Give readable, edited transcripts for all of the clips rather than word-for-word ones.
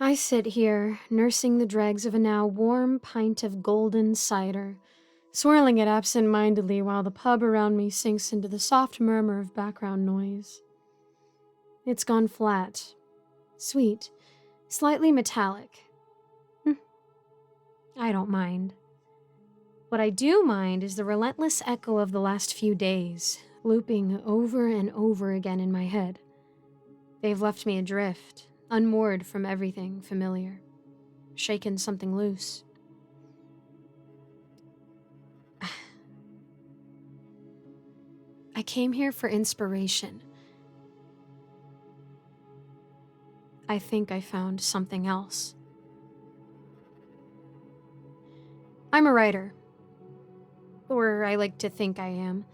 I sit here, nursing the dregs of a now warm pint of golden cider, swirling it absent-mindedly while the pub around me sinks into the soft murmur of background noise. It's gone flat, sweet, slightly metallic. I don't mind. What I do mind is the relentless echo of the last few days, looping over and over again in my head. They've left me adrift, unmoored from everything familiar, shaken something loose. I came here for inspiration. I think I found something else. I'm a writer. Or I like to think I am.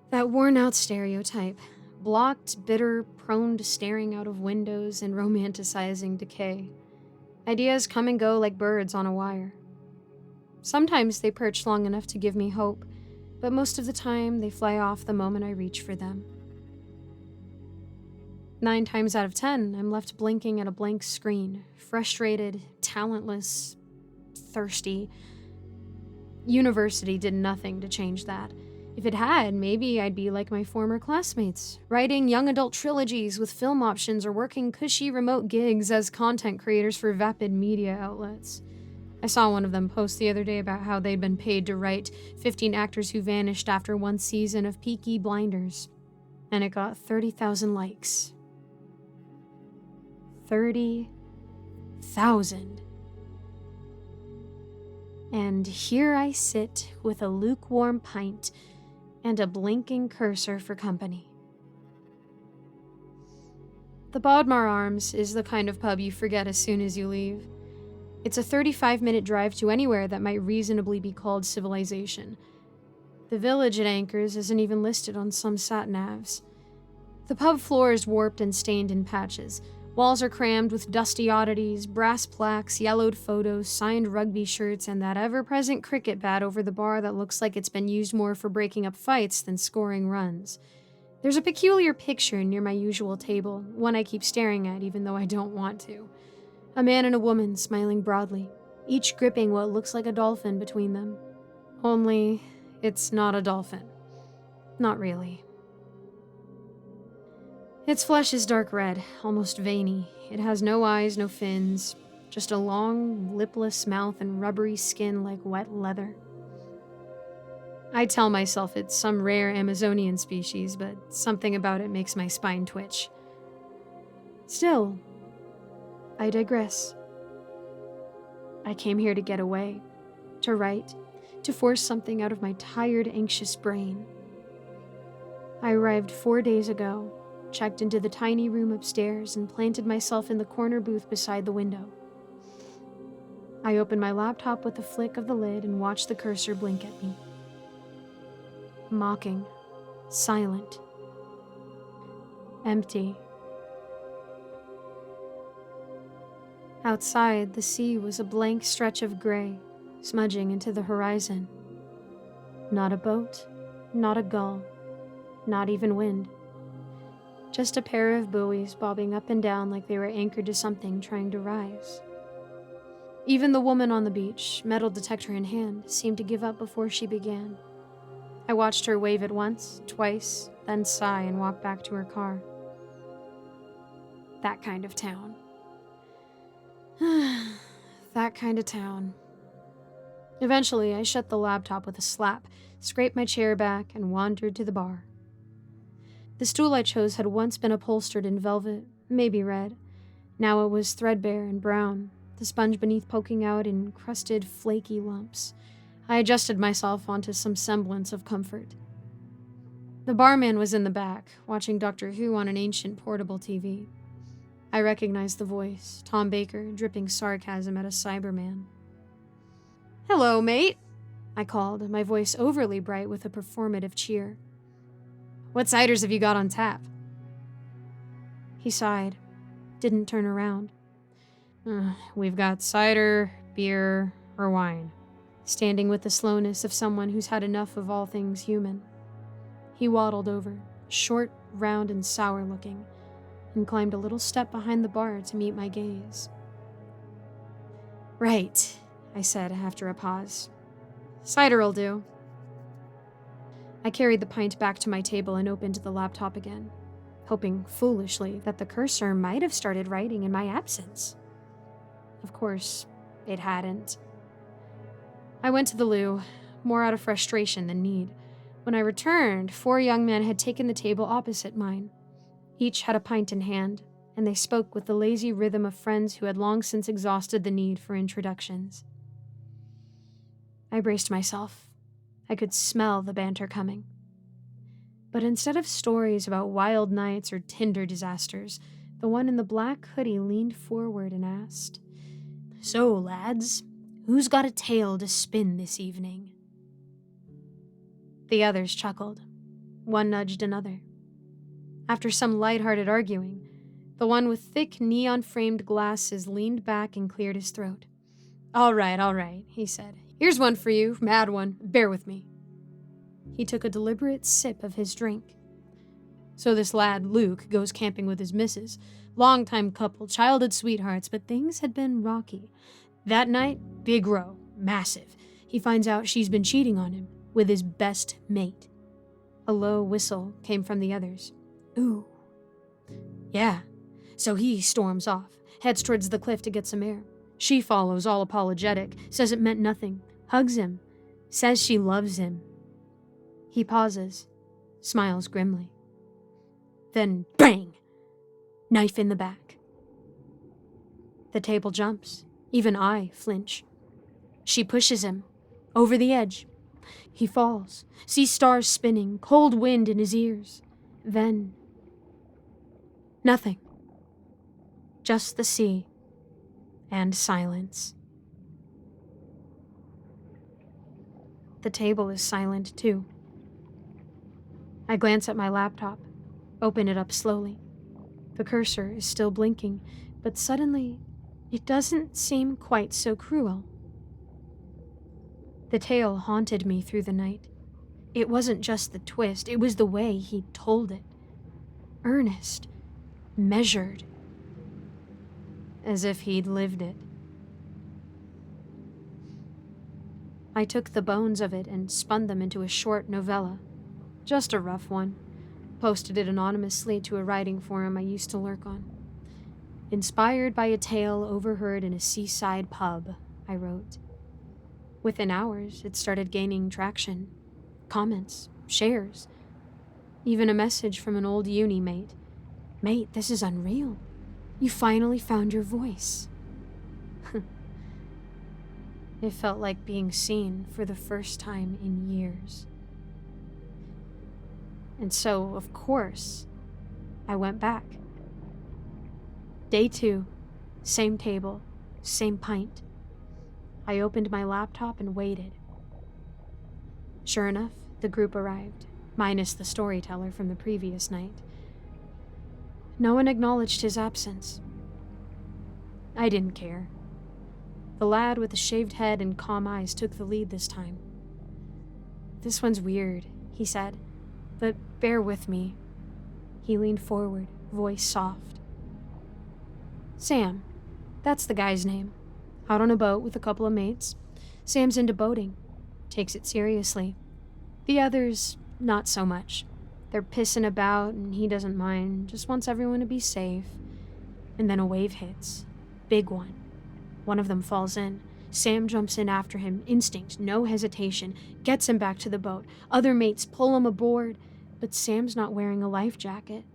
That worn-out stereotype. Blocked, bitter, prone to staring out of windows and romanticizing decay. Ideas come and go like birds on a wire. Sometimes they perch long enough to give me hope, but most of the time they fly off the moment I reach for them. 9 times out of 10, I'm left blinking at a blank screen, frustrated, talentless, thirsty. University did nothing to change that. If it had, maybe I'd be like my former classmates, writing young adult trilogies with film options or working cushy remote gigs as content creators for vapid media outlets. I saw one of them post the other day about how they'd been paid to write 15 actors who vanished after one season of Peaky Blinders, and it got 30,000 likes. 30,000. And here I sit with a lukewarm pint and a blinking cursor for company. The Bodmar Arms is the kind of pub you forget as soon as you leave. It's a 35-minute drive to anywhere that might reasonably be called civilization. The village it anchors isn't even listed on some sat-navs. The pub floor is warped and stained in patches. Walls are crammed with dusty oddities, brass plaques, yellowed photos, signed rugby shirts, and that ever-present cricket bat over the bar that looks like it's been used more for breaking up fights than scoring runs. There's a peculiar picture near my usual table, one I keep staring at even though I don't want to. A man and a woman smiling broadly, each gripping what looks like a dolphin between them. Only, it's not a dolphin. Not really. Its flesh is dark red, almost veiny. It has no eyes, no fins, just a long, lipless mouth and rubbery skin like wet leather. I tell myself it's some rare Amazonian species, but something about it makes my spine twitch. Still, I digress. I came here to get away, to write, to force something out of my tired, anxious brain. I arrived 4 days ago, checked into the tiny room upstairs, and planted myself in the corner booth beside the window. I opened my laptop with a flick of the lid and watched the cursor blink at me. Mocking, silent, empty. Outside, the sea was a blank stretch of gray, smudging into the horizon. Not a boat, not a gull, not even wind. Just a pair of buoys bobbing up and down like they were anchored to something trying to rise. Even the woman on the beach, metal detector in hand, seemed to give up before she began. I watched her wave it once, twice, then sigh and walk back to her car. That kind of town. That kind of town. Eventually, I shut the laptop with a slap, scraped my chair back, and wandered to the bar. The stool I chose had once been upholstered in velvet, maybe red. Now it was threadbare and brown, the sponge beneath poking out in crusted, flaky lumps. I adjusted myself onto some semblance of comfort. The barman was in the back, watching Doctor Who on an ancient portable TV. I recognized the voice, Tom Baker, dripping sarcasm at a Cyberman. "Hello, mate," I called, my voice overly bright with a performative cheer. "What ciders have you got on tap?" He sighed, didn't turn around. We've got cider, beer, or wine," standing with the slowness of someone who's had enough of all things human. He waddled over, short, round, and sour-looking, and climbed a little step behind the bar to meet my gaze. Right, I said after a pause. Cider'll do. I carried the pint back to my table and opened the laptop again, hoping foolishly that the cursor might have started writing in my absence. Of course, it hadn't. I went to the loo, more out of frustration than need. When I returned, 4 young men had taken the table opposite mine. Each had a pint in hand, and they spoke with the lazy rhythm of friends who had long since exhausted the need for introductions. I braced myself. I could smell the banter coming. But instead of stories about wild nights or Tinder disasters, the one in the black hoodie leaned forward and asked, "So, lads, who's got a tale to spin this evening?" The others chuckled. One nudged another. After some light-hearted arguing, the one with thick neon-framed glasses leaned back and cleared his throat. All right, he said. "Here's one for you, mad one. Bear with me." He took a deliberate sip of his drink. "So this lad, Luke, goes camping with his missus. Long-time couple, childhood sweethearts, but things had been rocky. That night, big row, massive. He finds out she's been cheating on him with his best mate." A low whistle came from the others. "Ooh." "Yeah." So he storms off, heads towards the cliff to get some air. She follows, all apologetic, says it meant nothing, hugs him, says she loves him. He pauses, smiles grimly. Then bang! Knife in the back. The table jumps. Even I flinch. She pushes him, over the edge. He falls, sees stars spinning, cold wind in his ears. Then nothing. Just the sea and silence. The table is silent too. I glance at my laptop, open it up slowly. The cursor is still blinking, but suddenly it doesn't seem quite so cruel. The tale haunted me through the night. It wasn't just the twist, it was the way he told it. Earnest, measured, as if he'd lived it. I took the bones of it and spun them into a short novella. Just a rough one. Posted it anonymously to a writing forum I used to lurk on. Inspired by a tale overheard in a seaside pub, I wrote. Within hours, it started gaining traction. Comments, shares. Even a message from an old uni mate. "Mate, this is unreal. You finally found your voice." It felt like being seen for the first time in years. And so, of course, I went back. Day 2, same table, same pint. I opened my laptop and waited. Sure enough, the group arrived, minus the storyteller from the previous night. No one acknowledged his absence. I didn't care. The lad with the shaved head and calm eyes took the lead this time. "This one's weird," he said, "but bear with me." He leaned forward, voice soft. "Sam, that's the guy's name. Out on a boat with a couple of mates. Sam's into boating. Takes it seriously. The others, not so much. They're pissing about and he doesn't mind, just wants everyone to be safe. And then a wave hits. Big one. One of them falls in. Sam jumps in after him, instinct, no hesitation, gets him back to the boat. Other mates pull him aboard, but Sam's not wearing a life jacket.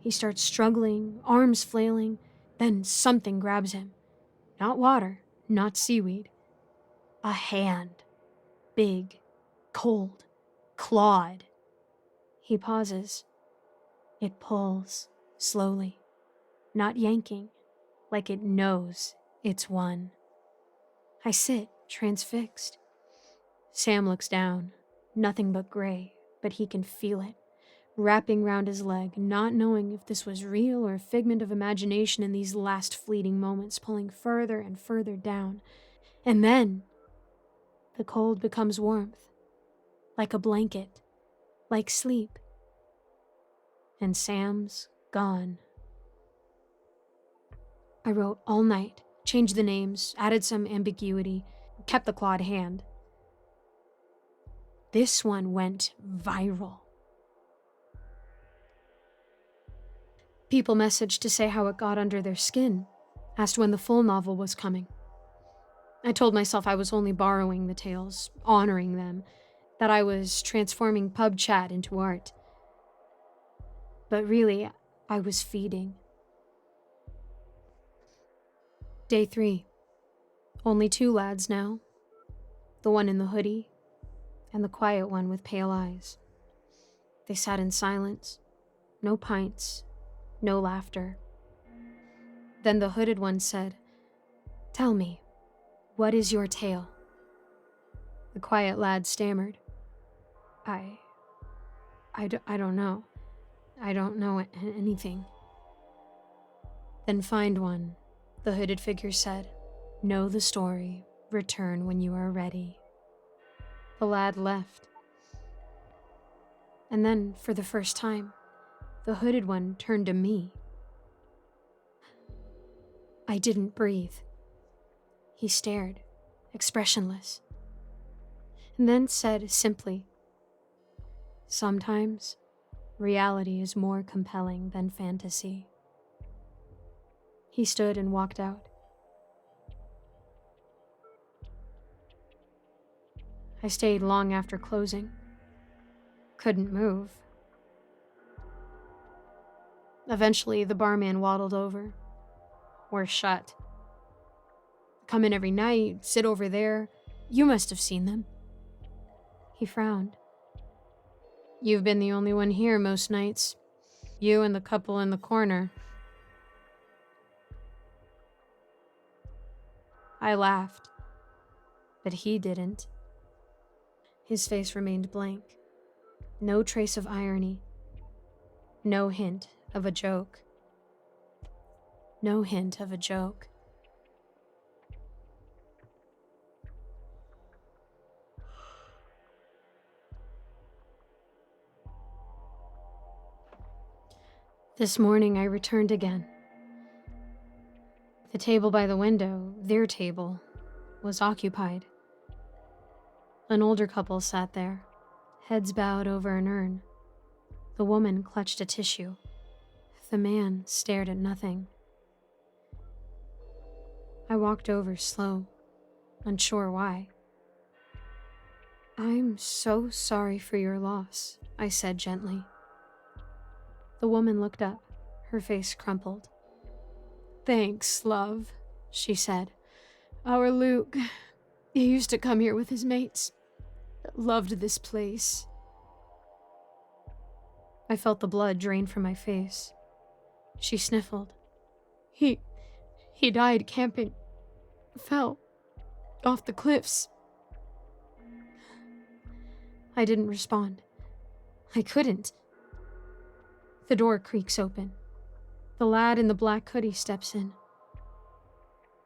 He starts struggling, arms flailing, then something grabs him. Not water, not seaweed. A hand. Big, cold, clawed. He pauses. It pulls, slowly, not yanking, like it knows it's won. I sit, transfixed. Sam looks down, nothing but gray, but he can feel it, wrapping round his leg, not knowing if this was real or a figment of imagination in these last fleeting moments, pulling further and further down. And then, the cold becomes warmth, like a blanket, like sleep. And Sam's gone. I wrote all night, changed the names, added some ambiguity, kept the clawed hand. This one went viral. People messaged to say how it got under their skin, asked when the full novel was coming. I told myself I was only borrowing the tales, honoring them, that I was transforming pub chat into art. But really, I was feeding. Day 3. Only 2 lads now. The one in the hoodie, and the quiet one with pale eyes. They sat in silence. No pints, no laughter. Then the hooded one said, "Tell me, what is your tale?" The quiet lad stammered, I don't know. I don't know anything." "Then find one," the hooded figure said. "Know the story. Return when you are ready." The lad left. And then, for the first time, the hooded one turned to me. I didn't breathe. He stared, expressionless, and then said simply, "Sometimes, reality is more compelling than fantasy." He stood and walked out. I stayed long after closing. Couldn't move. Eventually, the barman waddled over. "We're shut. Come in every night, sit over there. You must have seen them." He frowned. "You've been the only one here most nights. You and the couple in the corner." I laughed, but he didn't. His face remained blank. No trace of irony. No hint of a joke. No hint of a joke. This morning I returned again. The table by the window, their table, was occupied. An older couple sat there, heads bowed over an urn. The woman clutched a tissue. The man stared at nothing. I walked over slow, unsure why. "I'm so sorry for your loss," I said gently. The woman looked up, her face crumpled. "Thanks, love," she said. "Our Luke, he used to come here with his mates. Loved this place." I felt the blood drain from my face. She sniffled. He died camping. Fell off the cliffs." I didn't respond. I couldn't. The door creaks open. The lad in the black hoodie steps in.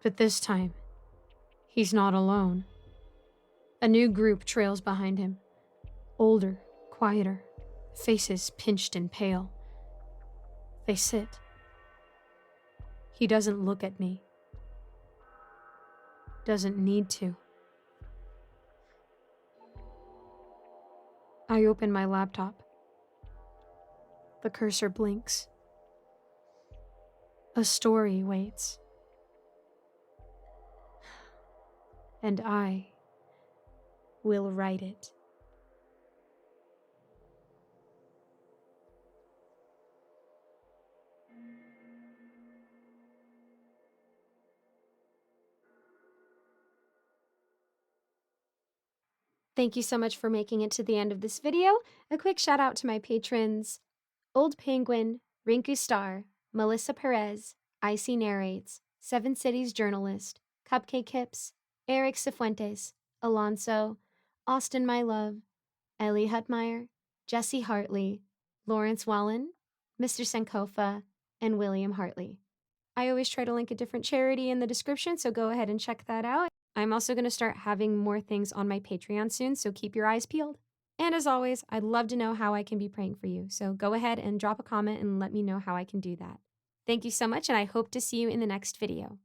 But this time, he's not alone. A new group trails behind him. Older, quieter, faces pinched and pale. They sit. He doesn't look at me. Doesn't need to. I open my laptop. The cursor blinks. A story waits. And I will write it. Thank you so much for making it to the end of this video. A quick shout out to my patrons: Old Penguin, Rinku Star, Melissa Perez, Icy Narrates, Seven Cities Journalist, Cupcake Hips, Eric Cifuentes, Alonso, Austin My Love, Ellie Hutmeyer, Jesse Hartley, Lawrence Wallen, Mr. Sankofa, and William Hartley. I always try to link a different charity in the description, so go ahead and check that out. I'm also going to start having more things on my Patreon soon, so keep your eyes peeled. And as always, I'd love to know how I can be praying for you, so go ahead and drop a comment and let me know how I can do that. Thank you so much, and I hope to see you in the next video.